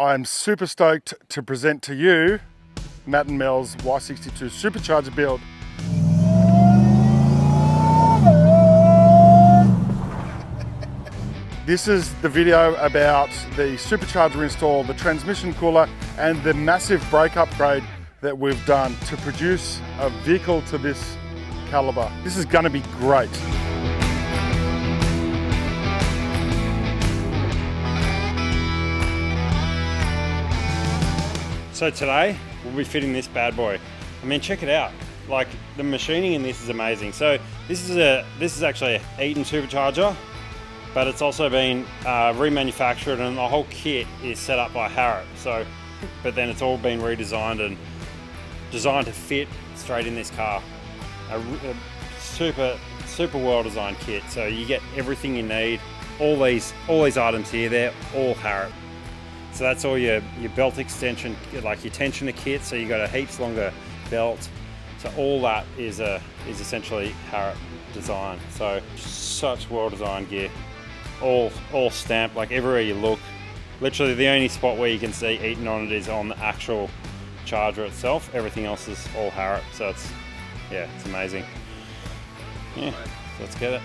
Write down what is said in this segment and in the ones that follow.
I'm super stoked to present to you Matt and Mel's Y62 Supercharger build. This is the video about the supercharger install, the transmission cooler, and the massive brake upgrade that we've done to produce a vehicle to this caliber. This is going to be great. So today we'll be fitting this bad boy. I mean, check it out. Like, the machining in this is amazing. So this is actually an Eaton supercharger, but it's also been remanufactured, and the whole kit is set up by HARROP. So, but then it's all been redesigned and designed to fit straight in this car. A super well designed kit. So you get everything you need. All these items here, they're all HARROP. So that's all your belt extension, like your tensioner kit. So you got a heaps longer belt. So all that is essentially HARROP design. So such well designed gear, all stamped. Like everywhere you look, literally the only spot where you can see Eaton on it is on the actual charger itself. Everything else is all HARROP. So it's amazing. Yeah, so let's get it.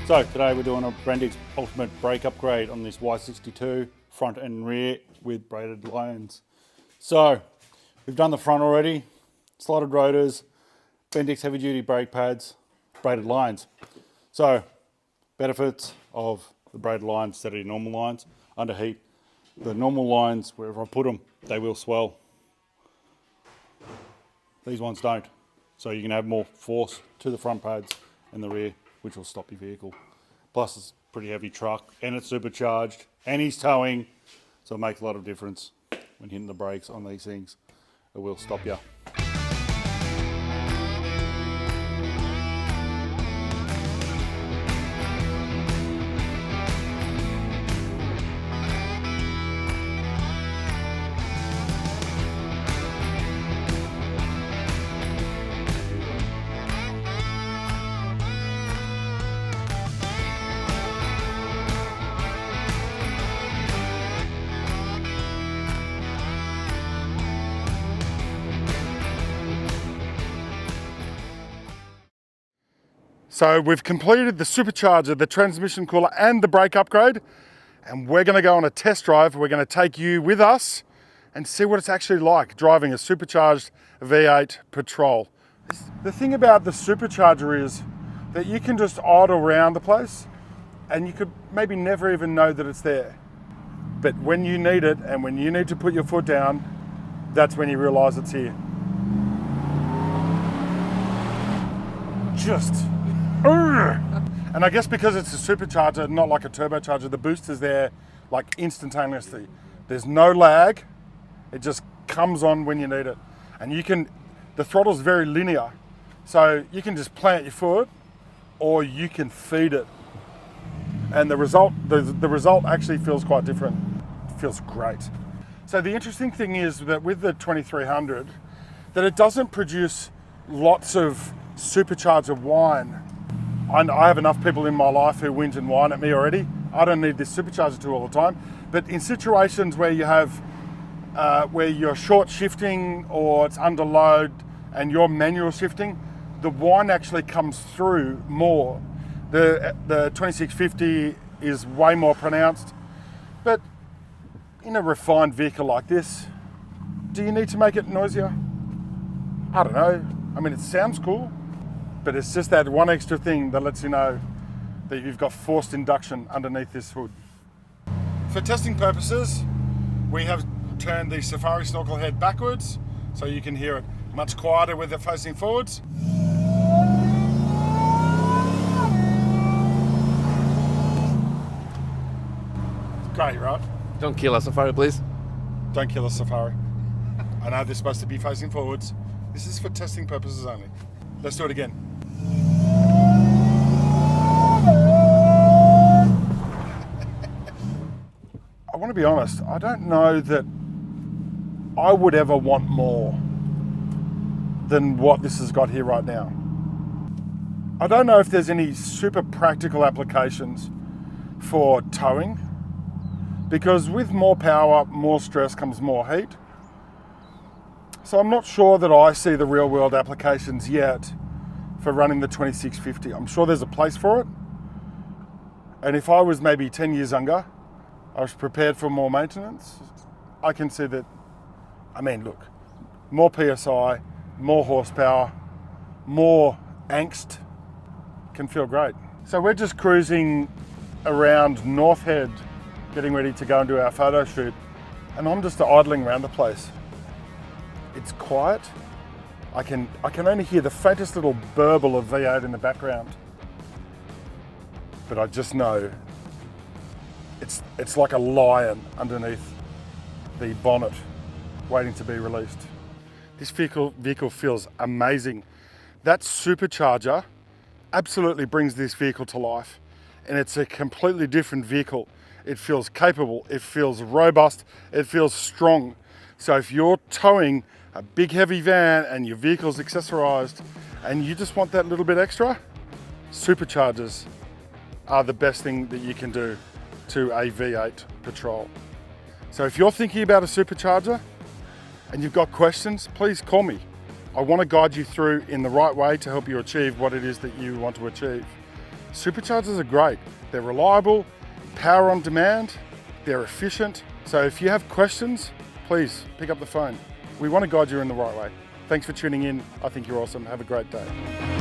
So today we're doing a BENDIX ultimate brake upgrade on this Y62 front and rear with braided lines. So we've done the front already, slotted rotors, BENDIX heavy duty brake pads, braided lines. So benefits of the braided lines instead of your normal lines: under heat. The normal lines, wherever I put them, they will swell. These ones don't. So you can have more force to the front pads and the rear, which will stop your vehicle. Plus it's a pretty heavy truck and it's supercharged and he's towing, so it makes a lot of difference when hitting the brakes on these things. It will stop you. So we've completed the supercharger, the transmission cooler and the brake upgrade, and we're going to go on a test drive. We're going to take you with us and see what it's actually like driving a supercharged V8 Patrol. The thing about the supercharger is that you can just idle around the place and you could maybe never even know that it's there. But when you need it and when you need to put your foot down, that's when you realize it's here. And I guess because it's a supercharger, not like a turbocharger, the boost is there like instantaneously. There's no lag, it just comes on when you need it. And the throttle's very linear, so you can just plant your foot or you can feed it. And the result actually feels quite different. It feels great. So the interesting thing is that with the 2300, that it doesn't produce lots of supercharger whine. I have enough people in my life who whinge and whine at me already. I don't need this supercharger to all the time. But in situations where you have, where you're short shifting or it's under load and you're manual shifting, the whine actually comes through more. The 2650 is way more pronounced. But in a refined vehicle like this, do you need to make it noisier? I don't know. I mean, it sounds cool, but it's just that one extra thing that lets you know that you've got forced induction underneath this hood. For testing purposes, we have turned the Safari snorkel head backwards so you can hear it much quieter with it facing forwards. Great, right? Don't kill a Safari, please. Don't kill a Safari. I know they're supposed to be facing forwards. This is for testing purposes only. Let's do it again. I want to be honest, I don't know that I would ever want more than what this has got here right now. I don't know if there's any super practical applications for towing, because with more power, more stress comes more heat. So I'm not sure that I see the real world applications yet for running the 2650. I'm sure there's a place for it. And if I was maybe 10 years younger, I was prepared for more maintenance, I can see that, I mean, look, more PSI, more horsepower, more angst can feel great. So we're just cruising around North Head, getting ready to go and do our photo shoot, and I'm just idling around the place. It's quiet. I can only hear the faintest little burble of V8 in the background, but I just know it's like a lion underneath the bonnet waiting to be released. This vehicle feels amazing. That supercharger absolutely brings this vehicle to life, and it's a completely different vehicle. It feels capable, it feels robust, it feels strong. So if you're towing a big heavy van and your vehicle's accessorized and you just want that little bit extra, superchargers are the best thing that you can do to a V8 Patrol. So if you're thinking about a supercharger and you've got questions, please call me. I want to guide you through in the right way to help you achieve what it is that you want to achieve. Superchargers are great. They're reliable, power on demand, they're efficient. So if you have questions, please pick up the phone. We want to guide you in the right way. Thanks for tuning in. I think you're awesome. Have a great day.